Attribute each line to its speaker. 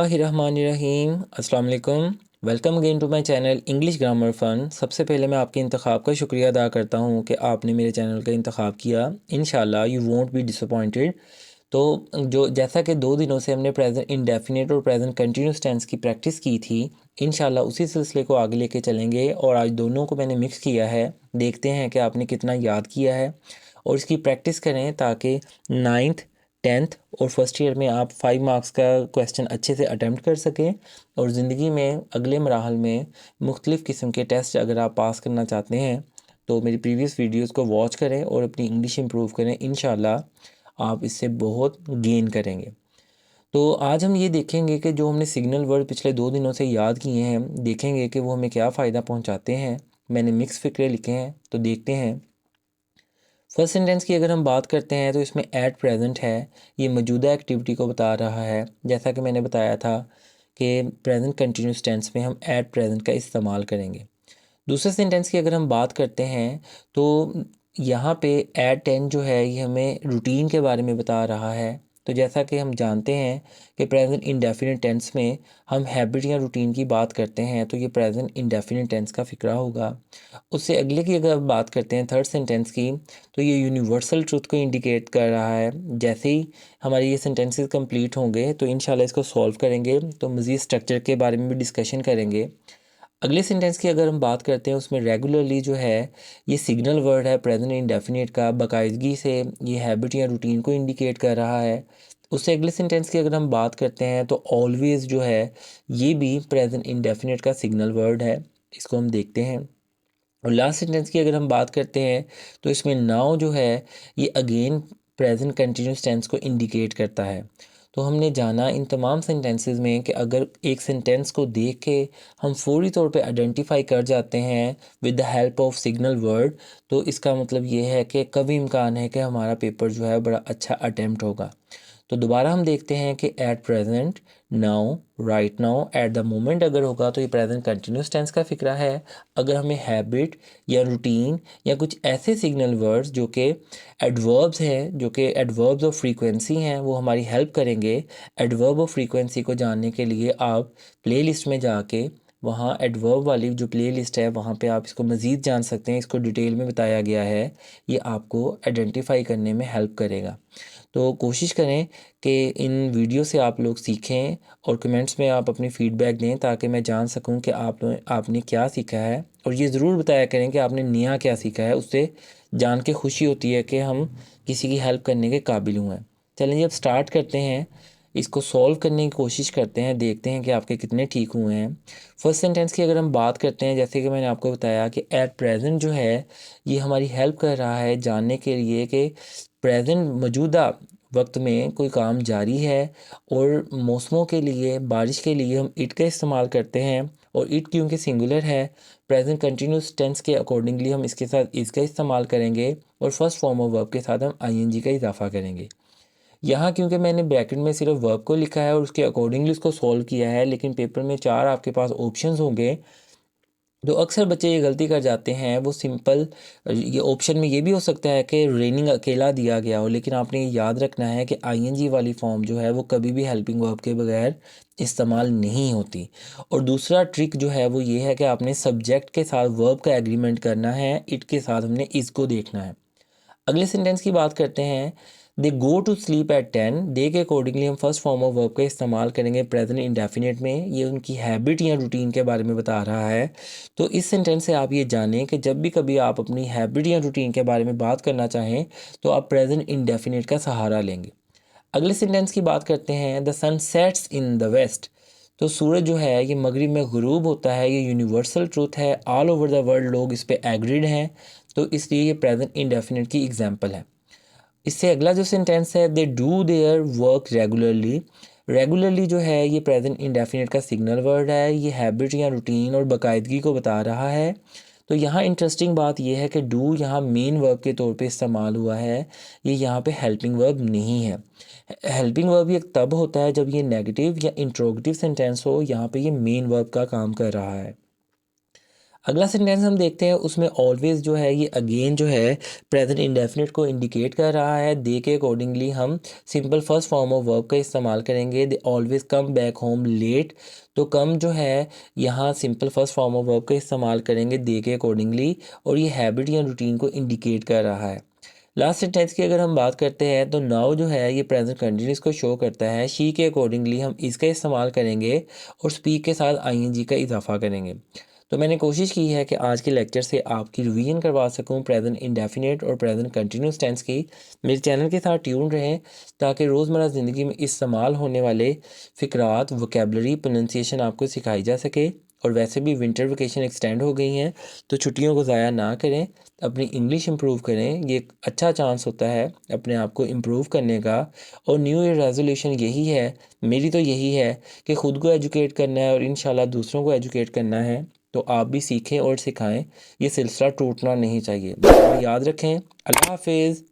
Speaker 1: बिस्मिल्लाहिर्रहमानिर्रहीम। अस्सलाम वालेकुम। Welcome again to my channel English grammar fun. सबसे पहले मैं आपके इंतखाब का शुक्रिया अदा करता हूँ कि आपने मेरे चैनल का इंतखाब किया। इंशाल्लाह यू वोंट बी डिसअपॉइंटेड। तो जो जैसा कि 2 दिनों से हमने प्रेजेंट इंडेफिनिट और प्रेजेंट कंटिन्यूस टेंस की प्रैक्टिस की थी, इंशाल्लाह उसी सिलसिले को आगे लेके चलेंगे। और आज दोनों को मैंने मिक्स किया है। देखते हैं कि आपने कितना याद किया है और इसकी प्रैक्टिस करें ताकि 9th 10th और फर्स्ट ईयर में आप 5 मार्क्स का क्वेश्चन अच्छे से अटैम्प्ट कर सकें। और ज़िंदगी में अगले मराहल में मुख्तलिफ़ किस्म के टेस्ट अगर आप पास करना चाहते हैं तो मेरी प्रीवियस वीडियोस को वॉच करें और अपनी इंग्लिश इंप्रूव करें। इंशाल्लाह आप इससे बहुत गेन करेंगे। तो आज हम ये देखेंगे कि जो हमने सिग्नल वर्ड पिछले 2 दिनों से याद किए हैं, देखेंगे कि वो हमें क्या फ़ायदा पहुँचाते हैं। मैंने मिक्स फ़िक्रे लिखे हैं, तो देखते हैं। फर्स्ट सेंटेंस की अगर हम बात करते हैं तो इसमें एट प्रेजेंट है। ये मौजूदा एक्टिविटी को बता रहा है। जैसा कि मैंने बताया था कि प्रेजेंट कंटिन्यूस टेंस में हम एट प्रेजेंट का इस्तेमाल करेंगे। दूसरे सेंटेंस की अगर हम बात करते हैं तो यहाँ पे एट 10 जो है ये हमें रूटीन के बारे में बता रहा है। तो जैसा कि हम जानते हैं कि प्रेजेंट इंडेफिनिट टेंस में हम हैबिट या रूटीन की बात करते हैं, तो ये प्रेजेंट इंडेफिनिट टेंस का फ़िक्रा होगा। उससे अगले की अगर बात करते हैं थर्ड सेंटेंस की, तो ये यूनिवर्सल ट्रुथ को इंडिकेट कर रहा है। जैसे ही हमारे ये सेंटेंसेस कंप्लीट होंगे तो इंशाल्लाह इसको सॉल्व करेंगे, तो मज़ीद स्ट्रक्चर के बारे में भी डिस्कशन करेंगे। अगले सेंटेंस की अगर हम बात करते हैं उसमें रेगुलरली जो है ये सिग्नल वर्ड है प्रेजेंट इंडेफिनिट का, बाकायदगी से ये हैबिट या रूटीन को इंडिकेट कर रहा है। उससे अगले सेंटेंस की अगर हम बात करते हैं तो ऑलवेज़ जो है ये भी प्रेजेंट इंडेफिनिट का सिग्नल वर्ड है। इसको हम देखते हैं। और लास्ट सेंटेंस की अगर हम बात करते हैं तो इसमें नाउ जो है ये अगेन प्रेजेंट कंटिन्यूस टेंस को इंडिकेट करता है। तो हमने जाना इन तमाम सेंटेंसेस में कि अगर एक सेंटेंस को देख के हम फौरी तौर पे आइडेंटिफाई कर जाते हैं with the help of signal word, तो इसका मतलब ये है कि कभी इम्कान है कि हमारा पेपर जो है बड़ा अच्छा अटैम्प्ट होगा। तो दोबारा हम देखते हैं कि at present, now, right now, at the moment अगर होगा तो ये प्रेजेंट कंटिन्यूस टेंस का फ़िक्रा है। अगर हमें हैबिट या रूटीन या कुछ ऐसे सिग्नल वर्ड्स जो कि एडवर्ब्स हैं, जो कि एडवर्ब्स ऑफ फ्रीक्वेंसी हैं, वो हमारी हेल्प करेंगे। एडवर्ब ऑफ फ्रीक्वेंसी को जानने के लिए आप प्लेलिस्ट में जाके वहाँ एडवर्ब वाली जो प्लेलिस्ट है वहाँ पे आप इसको मज़ीद जान सकते हैं। इसको डिटेल में बताया गया है। ये आपको आइडेंटिफाई करने में हेल्प करेगा। तो कोशिश करें कि इन वीडियो से आप लोग सीखें और कमेंट्स में आप अपनी फ़ीडबैक दें ताकि मैं जान सकूं कि आपने क्या सीखा है। और ये ज़रूर बताया करें कि आपने नया क्या सीखा है। उससे जान के खुशी होती है कि हम किसी की हेल्प करने के काबिल हुए हैं। चलें जी, अब स्टार्ट करते हैं। इसको सॉल्व करने की कोशिश करते हैं, देखते हैं कि आपके कितने ठीक हुए हैं। फर्स्ट सेंटेंस की अगर हम बात करते हैं, जैसे कि मैंने आपको बताया कि एट प्रेजेंट जो है ये हमारी हेल्प कर रहा है जानने के लिए कि प्रेजेंट मौजूदा वक्त में कोई काम जारी है। और मौसमों के लिए, बारिश के लिए हम इट का इस्तेमाल करते हैं। और इट क्योंकि सिंगुलर है, प्रेजेंट कंटिन्यूस टेंस के अकॉर्डिंगली हम इसके साथ इसका इस्तेमाल करेंगे और फर्स्ट फॉर्म ऑफ वर्ब के साथ हम आईएनजी का इजाफा करेंगे। यहाँ क्योंकि मैंने ब्रैकेट में सिर्फ वर्ब को लिखा है और उसके अकॉर्डिंगली उसको सॉल्व किया है, लेकिन पेपर में 4 आपके पास ऑप्शंस होंगे। तो अक्सर बच्चे ये गलती कर जाते हैं, वो सिंपल ये ऑप्शन में ये भी हो सकता है कि रेनिंग अकेला दिया गया हो, लेकिन आपने ये याद रखना है कि आईएनजी वाली फॉर्म जो है वो कभी भी हेल्पिंग वर्ब के बगैर इस्तेमाल नहीं होती। और दूसरा ट्रिक जो है वो ये है कि आपने सब्जेक्ट के साथ वर्ब का एग्रीमेंट करना है, इट के साथ हमने इसको देखना है। अगले सेंटेंस की बात करते हैं। दे गो टू स्लीप एट 10। दे के अकॉर्डिंगली हम फर्स्ट फॉर्म ऑफ वर्ब का इस्तेमाल करेंगे प्रेजेंट इंडेफिनिट में। ये उनकी हैबिट या रूटीन के बारे में बता रहा है। तो इस सेंटेंस से आप ये जानें कि जब भी कभी आप अपनी हैबिट या रूटीन के बारे में बात करना चाहें तो आप प्रेजेंट इंडेफिनिट का सहारा लेंगे। अगले सेंटेंस की बात करते हैं। The sun sets in the west. तो सूरज जो है ये मगरिब में गुरूब होता है। ये यूनिवर्सल ट्रूथ है, ऑल ओवर द वर्ल्ड लोग इस पे एग्रीड हैं। तो इसलिए ये प्रेजेंट इंडेफिनिट की एग्जांपल है। इससे अगला जो सेंटेंस है, they do their work regularly. Regularly जो है ये प्रेजेंट इंडेफिनिट का सिग्नल वर्ड है। ये हैबिट या रूटीन और बाकायदगी को बता रहा है। तो यहाँ इंटरेस्टिंग बात यह है कि डू यहाँ मेन वर्ब के तौर पे इस्तेमाल हुआ है। ये यहाँ पे हेल्पिंग वर्ब नहीं है। हेल्पिंग वर्ब ये तब होता है जब ये नेगेटिव या इंट्रोगेटिव सेंटेंस हो। यहाँ पे ये मेन वर्ब का काम कर रहा है। अगला सेंटेंस हम देखते हैं, उसमें ऑलवेज़ जो है ये अगेन जो है प्रेजेंट इंडेफिनिट को इंडिकेट कर रहा है। दे के अकॉर्डिंगली हम simple first form of verb का इस्तेमाल करेंगे। They always come back home late, तो कम जो है यहाँ simple first form of verb का इस्तेमाल करेंगे दे के अकॉर्डिंगली, और ये हैबिट या रूटीन को इंडिकेट कर रहा है। लास्ट सेंटेंस की अगर हम बात करते हैं तो नाउ जो है ये प्रेजेंट कंटिन्यूस को शो करता है। शी के अकॉर्डिंगली हम इसका इस्तेमाल करेंगे और स्पीक के साथ आईएनजी का इजाफा करेंगे। तो मैंने कोशिश की है कि आज के लेक्चर से आपकी रिवीजन करवा सकूं प्रेजेंट इंडेफिनिट और प्रेजेंट कंटिन्यूस टेंस की। मेरे चैनल के साथ ट्यून रहें ताकि रोज़मर्रा ज़िंदगी में इस्तेमाल होने वाले फ़िक्रात, वोकेबलरी, प्रोनंसिएशन आपको सिखाई जा सके। और वैसे भी विंटर वेकेशन एक्सटेंड हो गई हैं, तो छुट्टियों को ज़ाया ना करें, अपनी इंग्लिश इम्प्रूव करें। ये एक अच्छा चांस होता है अपने आप को इम्प्रूव करने का। और न्यू ईयर रेजोल्यूशन यही है, मेरी तो यही है कि ख़ुद को एजुकेट करना है और इंशाल्लाह दूसरों को एजुकेट करना है। तो आप भी सीखें और सिखाएं, ये सिलसिला टूटना नहीं चाहिए। याद रखें। अल्लाह हाफिज़।